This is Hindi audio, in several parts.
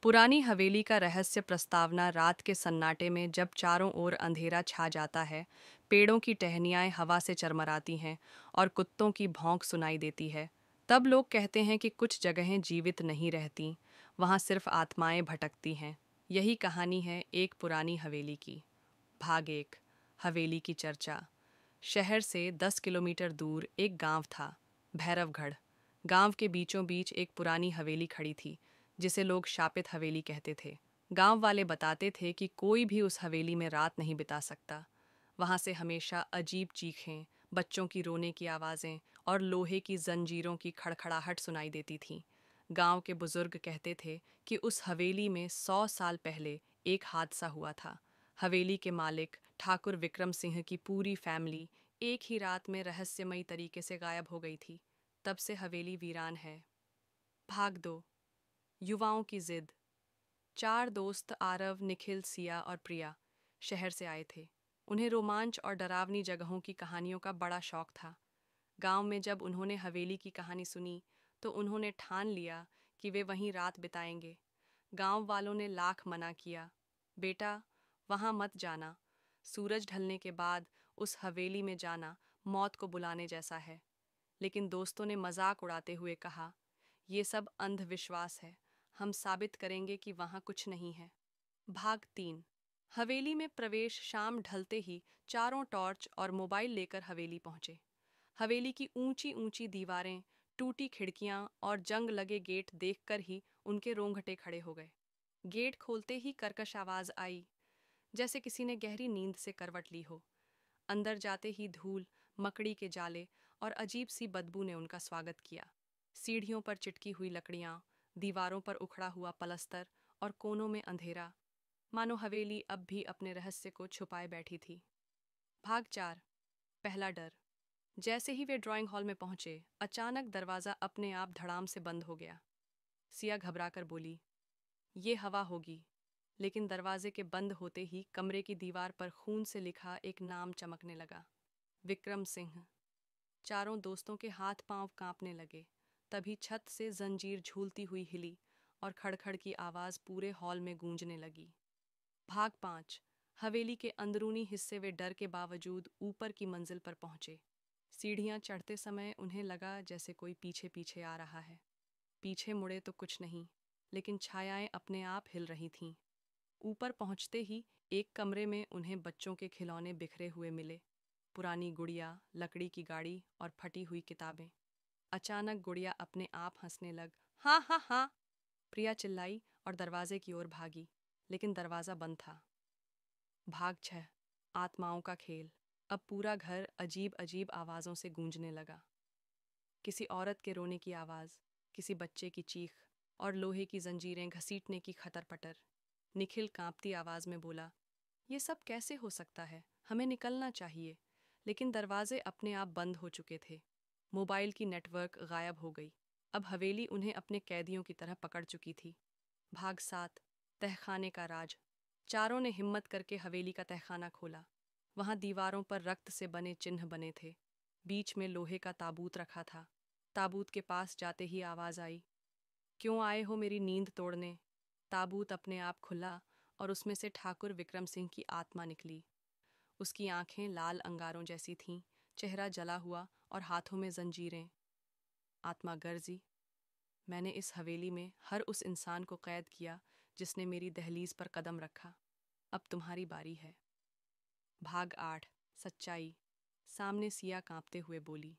पुरानी हवेली का रहस्य प्रस्तावना। रात के सन्नाटे में जब चारों ओर अंधेरा छा जाता है, पेड़ों की टहनियाँ हवा से चरमराती हैं और कुत्तों की भौंक सुनाई देती है, तब लोग कहते हैं कि कुछ जगहें जीवित नहीं रहती, वहाँ सिर्फ आत्माएं भटकती हैं। यही कहानी है एक पुरानी हवेली की। भाग एक। हवेली की चर्चा। शहर से 10 किलोमीटर दूर एक गांव था, भैरवगढ़। गांव के बीचों बीच एक पुरानी हवेली खड़ी थी, जिसे लोग शापित हवेली कहते थे। गांव वाले बताते थे कि कोई भी उस हवेली में रात नहीं बिता सकता। वहां से हमेशा अजीब चीखें, बच्चों की रोने की आवाज़ें और लोहे की जंजीरों की खड़खड़ाहट सुनाई देती थीं। गांव के बुजुर्ग कहते थे कि उस हवेली में 100 साल पहले एक हादसा हुआ था। हवेली के मालिक ठाकुर विक्रम सिंह की पूरी फैमिली एक ही रात में रहस्यमयी तरीके से गायब हो गई थी। तब से हवेली वीरान है। भाग दो। युवाओं की जिद। चार दोस्त आरव, निखिल, सिया और प्रिया शहर से आए थे। उन्हें रोमांच और डरावनी जगहों की कहानियों का बड़ा शौक था। गांव में जब उन्होंने हवेली की कहानी सुनी तो उन्होंने ठान लिया कि वे वहीं रात बिताएंगे। गांव वालों ने लाख मना किया, बेटा वहां मत जाना, सूरज ढलने के बाद उस हवेली में जाना मौत को बुलाने जैसा है। लेकिन दोस्तों ने मजाक उड़ाते हुए कहा, ये सब अंधविश्वास है, हम साबित करेंगे कि वहां कुछ नहीं है। भाग 3। हवेली में प्रवेश। शाम ढलते ही चारों टॉर्च और मोबाइल लेकर हवेली पहुंचे। हवेली की ऊंची ऊंची दीवारें, टूटी खिड़कियां और जंग लगे गेट देखकर ही उनके रोंगटे खड़े हो गए। गेट खोलते ही कर्कश आवाज आई, जैसे किसी ने गहरी नींद से करवट ली हो। अंदर जाते ही धूल, मकड़ी के जाले और अजीब सी बदबू ने उनका स्वागत किया। सीढ़ियों पर चिटकी हुई लकड़ियां, दीवारों पर उखड़ा हुआ पलस्तर और कोनों में अंधेरा, मानो हवेली अब भी अपने रहस्य को छुपाए बैठी थी। भाग 4। पहला डर। जैसे ही वे ड्राइंग हॉल में पहुंचे, अचानक दरवाजा अपने आप धड़ाम से बंद हो गया। सिया घबराकर बोली, ये हवा होगी। लेकिन दरवाजे के बंद होते ही कमरे की दीवार पर खून से लिखा एक नाम चमकने लगा, विक्रम सिंह। चारों दोस्तों के हाथ पांव कांपने लगे। तभी छत से जंजीर झूलती हुई हिली और खड़खड़ की आवाज पूरे हॉल में गूंजने लगी। भाग 5। हवेली के अंदरूनी हिस्से। वे डर के बावजूद ऊपर की मंजिल पर पहुंचे। सीढ़ियां चढ़ते समय उन्हें लगा जैसे कोई पीछे पीछे आ रहा है। पीछे मुड़े तो कुछ नहीं, लेकिन छायाएं अपने आप हिल रही थीं। ऊपर पहुंचते ही एक कमरे में उन्हें बच्चों के खिलौने बिखरे हुए मिले, पुरानी गुड़िया, लकड़ी की गाड़ी और फटी हुई किताबें। अचानक गुड़िया अपने आप हंसने लग, हाँ हाँ हाँ, प्रिया चिल्लाई और दरवाजे की ओर भागी, लेकिन दरवाजा बंद था। भाग 6। आत्माओं का खेल। अब पूरा घर अजीब अजीब आवाज़ों से गूंजने लगा। किसी औरत के रोने की आवाज़, किसी बच्चे की चीख और लोहे की जंजीरें घसीटने की खटर-पटर। निखिल कांपती आवाज़ में बोला, ये सब कैसे हो सकता है, हमें निकलना चाहिए। लेकिन दरवाजे अपने आप बंद हो चुके थे। मोबाइल की नेटवर्क गायब हो गई। अब हवेली उन्हें अपने कैदियों की तरह पकड़ चुकी थी। भाग 7। तहखाने का राज। चारों ने हिम्मत करके हवेली का तहखाना खोला। वहां दीवारों पर रक्त से बने चिन्ह बने थे। बीच में लोहे का ताबूत रखा था। ताबूत के पास जाते ही आवाज आई, क्यों आए हो मेरी नींद तोड़ने। ताबूत अपने आप खुला और उसमें से ठाकुर विक्रम सिंह की आत्मा निकली। उसकी आंखें लाल अंगारों जैसी थीं, चेहरा जला हुआ और हाथों में जंजीरें। आत्मा गर्जी, मैंने इस हवेली में हर उस इंसान को कैद किया जिसने मेरी दहलीज पर कदम रखा। अब तुम्हारी बारी है। भाग 8। सच्चाई। सामने सिया कांपते हुए बोली,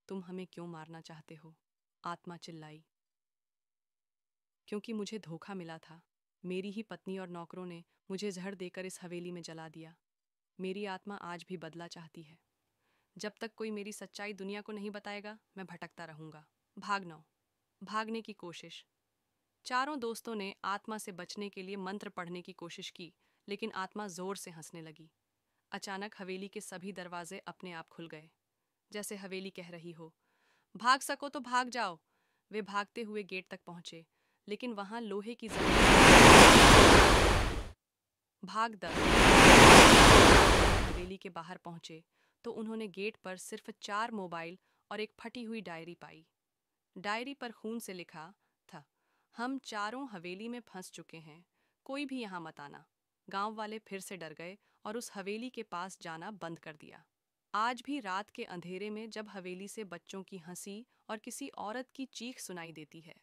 तुम हमें क्यों मारना चाहते हो। आत्मा चिल्लाई, क्योंकि मुझे धोखा मिला था। मेरी ही पत्नी और नौकरों ने मुझे जहर देकर इस हवेली में जला दिया। मेरी आत्मा आज भी बदला चाहती है। जब तक कोई मेरी सच्चाई दुनिया को नहीं बताएगा, मैं भटकता रहूंगा। भाग 9। भागने की कोशिश। चारों दोस्तों ने आत्मा से बचने के लिए मंत्र पढ़ने की कोशिश की, लेकिन आत्मा जोर से हंसने लगी। अचानक हवेली के सभी दरवाजे अपने आप खुल गए, जैसे हवेली कह रही हो, भाग सको तो भाग जाओ। वे भागते हुए गेट तक पहुंचे, लेकिन वहां लोहे की भाग 10। हवेली के बाहर पहुंचे तो उन्होंने गेट पर सिर्फ 4 मोबाइल और एक फटी हुई डायरी पाई। डायरी पर खून से लिखा था, हम चारों हवेली में फंस चुके हैं, कोई भी यहाँ मत आना। गांव वाले फिर से डर गए और उस हवेली के पास जाना बंद कर दिया। आज भी रात के अंधेरे में जब हवेली से बच्चों की हंसी और किसी औरत की चीख सुनाई देती है,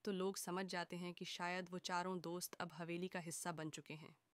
तो लोग समझ जाते हैं कि शायद वो चारों दोस्त अब हवेली का हिस्सा बन चुके हैं।